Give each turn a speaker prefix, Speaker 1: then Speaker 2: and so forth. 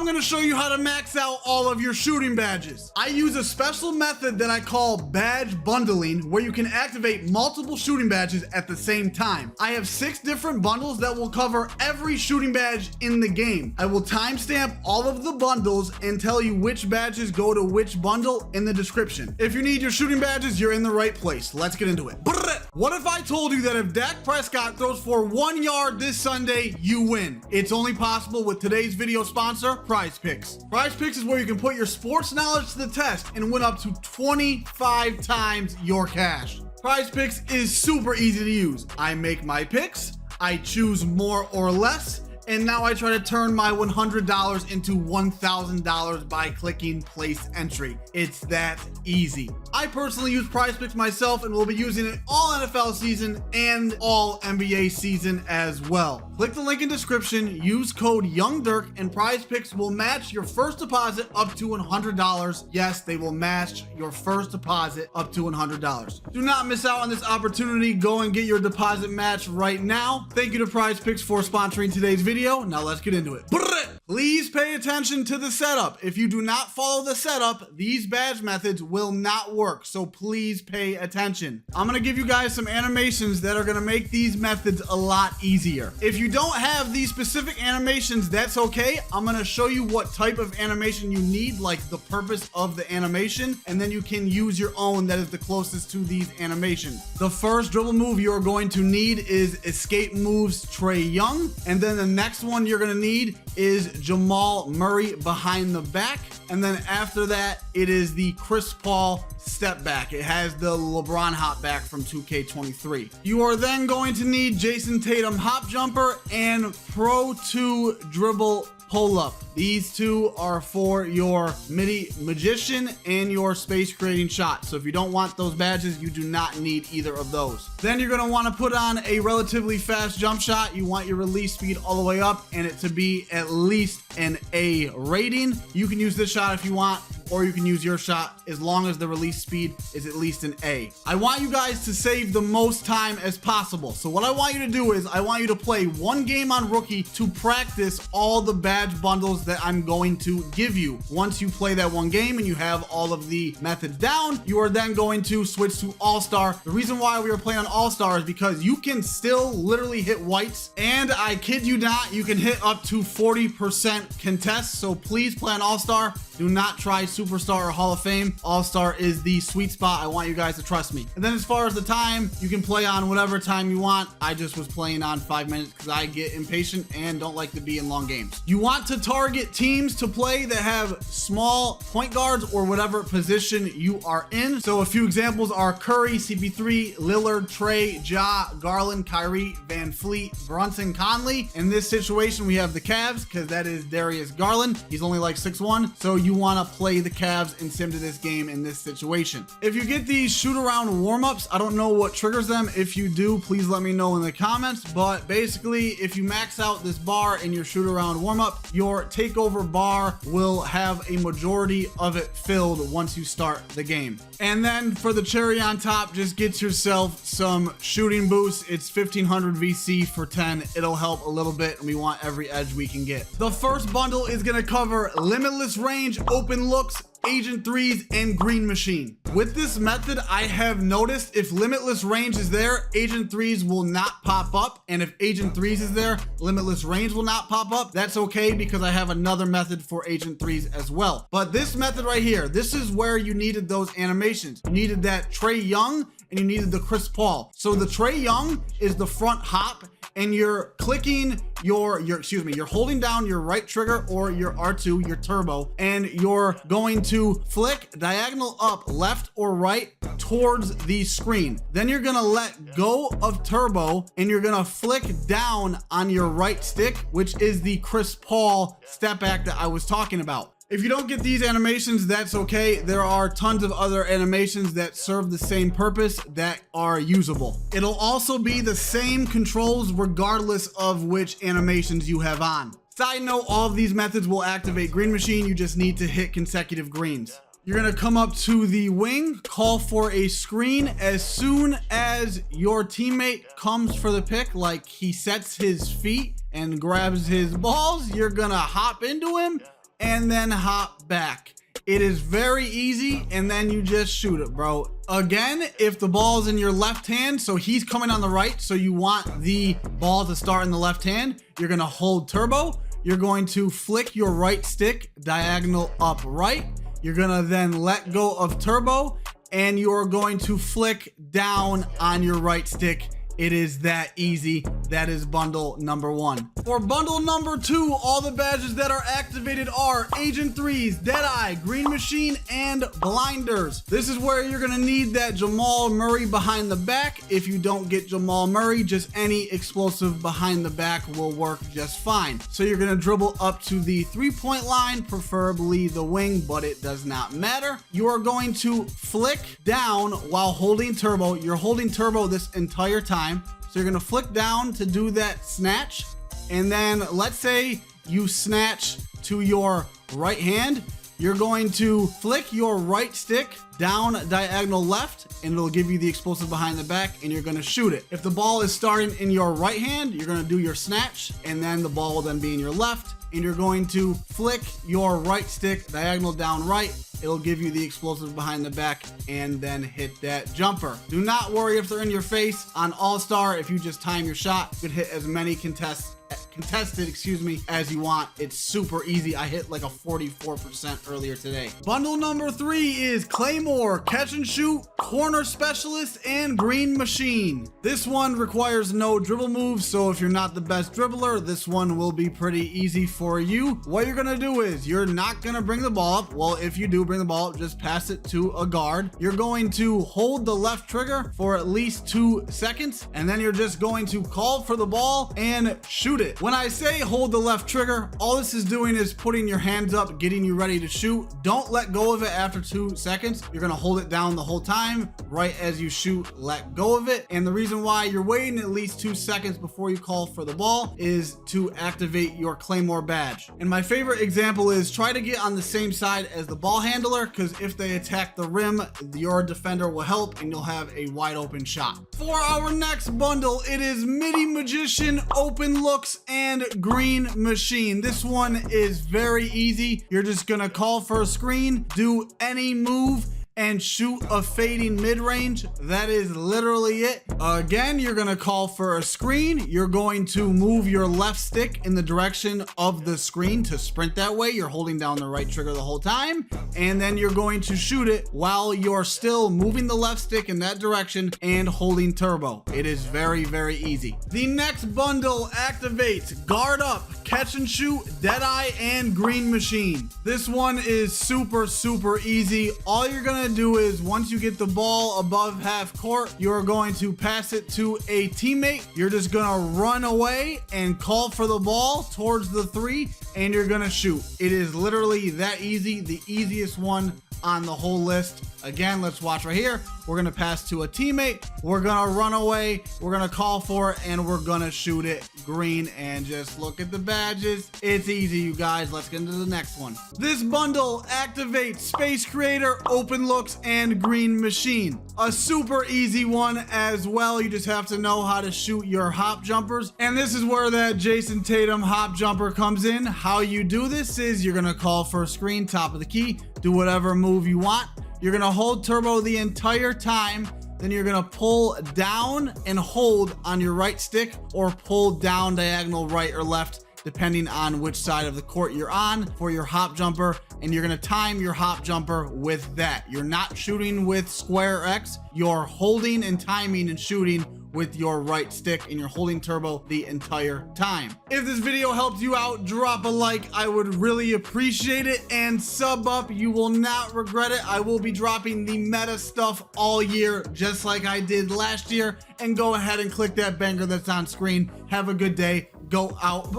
Speaker 1: I'm gonna show you how to max out all of your shooting badges. I use a special method that I call badge bundling, where you can activate multiple shooting badges at the same time. I have 6 different bundles that will cover every shooting badge in the game. I will timestamp all of the bundles and tell you which badges go to which bundle in the description. If you need your shooting badges, you're in the right place. Let's get into it. What if I told you that if Dak Prescott throws for 1 yard this Sunday, you win? It's only possible with today's video sponsor, Prize Picks. Prize Picks is where you can put your sports knowledge to the test and win up to 25 times your cash. Prize Picks is super easy to use. I make my picks, I choose more or less, and now I try to turn my $100 into $1,000 by clicking place entry. It's that easy. I personally use Prize Picks myself and will be using it all NFL season and all NBA season as well. Click the link in description, use code YoungDirk, and Prize Picks will match your first deposit up to $100. Yes, they will match your first deposit up to $100. Do not miss out on this opportunity. Go and get your deposit match right now. Thank you to Prize Picks for sponsoring today's video. Now let's get into it. Please pay attention to the setup. If you do not follow the setup, these badge methods will not work, so please pay attention. I'm gonna give you guys some animations that are gonna make these methods a lot easier. If you don't have these specific animations, that's okay. I'm gonna show you what type of animation you need, like the purpose of the animation, and then you can use your own that is the closest to these animations. The first dribble move you're going to need is Escape Moves Trae Young, and then the next one you're gonna need is Jamal Murray behind the back, and then after that it is the Chris Paul step back. It has the LeBron hop back from 2K23. You are then going to need Jason Tatum hop jumper and Pro 2 dribble pull up. These two are for your middy magician and your space creating shot. So if you don't want those badges, you do not need either of those. Then you're gonna wanna put on a relatively fast jump shot. You want your release speed all the way up and it to be at least an A rating. You can use this shot if you want, or you can use your shot as long as the release speed is at least an A. I want you guys to save the most time as possible. So what I want you to do is I want you to play 1 game on rookie to practice all the badge bundles that I'm going to give you. Once you play that 1 game and you have all of the methods down, you are then going to switch to All-Star. The reason why we are playing on All-Star is because you can still literally hit whites, and I kid you not, you can hit up to 40% contest. So please play on All-Star. Do not try Superstar or Hall of Fame. All-Star is the sweet spot. I want you guys to trust me. And then as far as the time, you can play on whatever time you want. I just was playing on 5 minutes because I get impatient and don't like to be in long games. You want to target teams to play that have small point guards or whatever position you are in. So a few examples are Curry, CP3, Lillard, Trey, Ja, Garland, Kyrie, Van Fleet, Brunson, Conley. In this situation, we have the Cavs because that is Darius Garland. He's only like 6'1", so you want to play the Cavs and sim to this game in this situation. If you get these shoot around warm-ups, I don't know what triggers them. If you do, please let me know in the comments. But basically, if you max out this bar in your shoot around warm-up, your takeover bar will have a majority of it filled once you start the game. And then for the cherry on top, just get yourself some shooting boosts. It's 1500 VC for 10. It'll help a little bit, and we want every edge we can get. The first bundle is going to cover Limitless range, open looks, Agent 3s, and Green Machine. With this method, I have noticed if Limitless range is there, Agent 3s will not pop up. And if Agent 3s is there, Limitless range will not pop up. That's okay because I have another method for Agent 3s as well. But this method right here, this is where you needed those animations. You needed that Trae Young and you needed the Chris Paul. So the Trae Young is the front hop, and you're clicking you're holding down your right trigger or your R2, your turbo, and you're going to flick diagonal up, left or right towards the screen. Then you're gonna let go of turbo and you're gonna flick down on your right stick, which is the Chris Paul step back that I was talking about. If you don't get these animations, that's okay. There are tons of other animations that serve the same purpose that are usable. It'll also be the same controls regardless of which animations you have on. Side note, all of these methods will activate Green Machine. You just need to hit consecutive greens. You're gonna come up to the wing, call for a screen. As soon as your teammate comes for the pick, like he sets his feet and grabs his balls, you're gonna hop into him and then hop back. It is very easy, and then you just shoot it, bro. Again, if the ball is in your left hand, so he's coming on the right, so you want the ball to start in the left hand, you're gonna hold turbo. You're going to flick your right stick diagonal up right. You're gonna then let go of turbo, and you're going to flick down on your right stick. It is that easy. That is bundle number 1. For bundle number 2, all the badges that are activated are Agent 3s, Deadeye, Green Machine, and Blinders. This is where you're gonna need that Jamal Murray behind the back. If you don't get Jamal Murray, just any explosive behind the back will work just fine. So you're gonna dribble up to the 3-point line, preferably the wing, but it does not matter. You are going to flick down while holding turbo. You're holding turbo this entire time. So you're gonna flick down to do that snatch, and then let's say you snatch to your right hand, you're going to flick your right stick down diagonal left, and it'll give you the explosive behind the back, and you're gonna shoot it. If the ball is starting in your right hand, you're gonna do your snatch, and then the ball will then be in your left, and you're going to flick your right stick diagonal down right. It'll give you the explosive behind the back, and then hit that jumper. Do not worry if they're in your face. On All-Star, if you just time your shot, you could hit as many contested as you want. It's super easy. I hit like a 44% earlier today. Bundle number 3 is Claymore, Catch and Shoot, Corner Specialist, and Green Machine. This one requires no dribble moves, so if you're not the best dribbler, this one will be pretty easy for you. What you're gonna do is you're not gonna bring the ball up. Well, if you do bring the ball up, just pass it to a guard. You're going to hold the left trigger for at least 2 seconds, and then you're just going to call for the ball and shoot it. When I say hold the left trigger, all this is doing is putting your hands up, getting you ready to shoot. Don't let go of it after 2 seconds. You're gonna hold it down the whole time. Right as you shoot, let go of it. And the reason why you're waiting at least 2 seconds before you call for the ball is to activate your Claymore badge. And my favorite example is try to get on the same side as the ball handler, because if they attack the rim, your defender will help and you'll have a wide open shot. For our next bundle, it is Middy Magician, Open Looks, and Green Machine. This one is very easy. You're just gonna call for a screen, do any move, and shoot a fading mid-range. That is literally it. Again, you're gonna call for a screen. You're going to move your left stick in the direction of the screen to sprint that way. You're holding down the right trigger the whole time, and then you're going to shoot it while you're still moving the left stick in that direction and holding turbo. It is very, very easy. The next bundle activates Guard Up, Catch and Shoot, Deadeye, and Green Machine. This one is super, super easy. All you're gonna do is once you get the ball above half court, you're going to pass it to a teammate. You're just gonna run away and call for the ball towards the 3, and you're gonna shoot. It is literally that easy, the easiest one on the whole list. Again, let's watch right here. We're gonna pass to a teammate, we're gonna run away, we're gonna call for it, and we're gonna shoot it green. And just look at the badges. It's easy, you guys. Let's get into the next one. This bundle activates Space Creator, Open Looks, and Green Machine. A super easy one as well. You just have to know how to shoot your hop jumpers, and this is where that Jason Tatum hop jumper comes in. How you do this is you're gonna call for a screen, top of the key, do whatever move you want. You're gonna hold turbo the entire time, then you're gonna pull down and hold on your right stick, or pull down diagonal right or left, depending on which side of the court you're on for your hop jumper. And you're gonna time your hop jumper with that. You're not shooting with square X, you're holding and timing and shooting with your right stick, and you're holding turbo the entire time. If this video helped you out, drop a like. I would really appreciate it, and sub up. You will not regret it. I will be dropping the meta stuff all year, just like I did last year. And go ahead and click that banger that's on screen. Have a good day. Go out.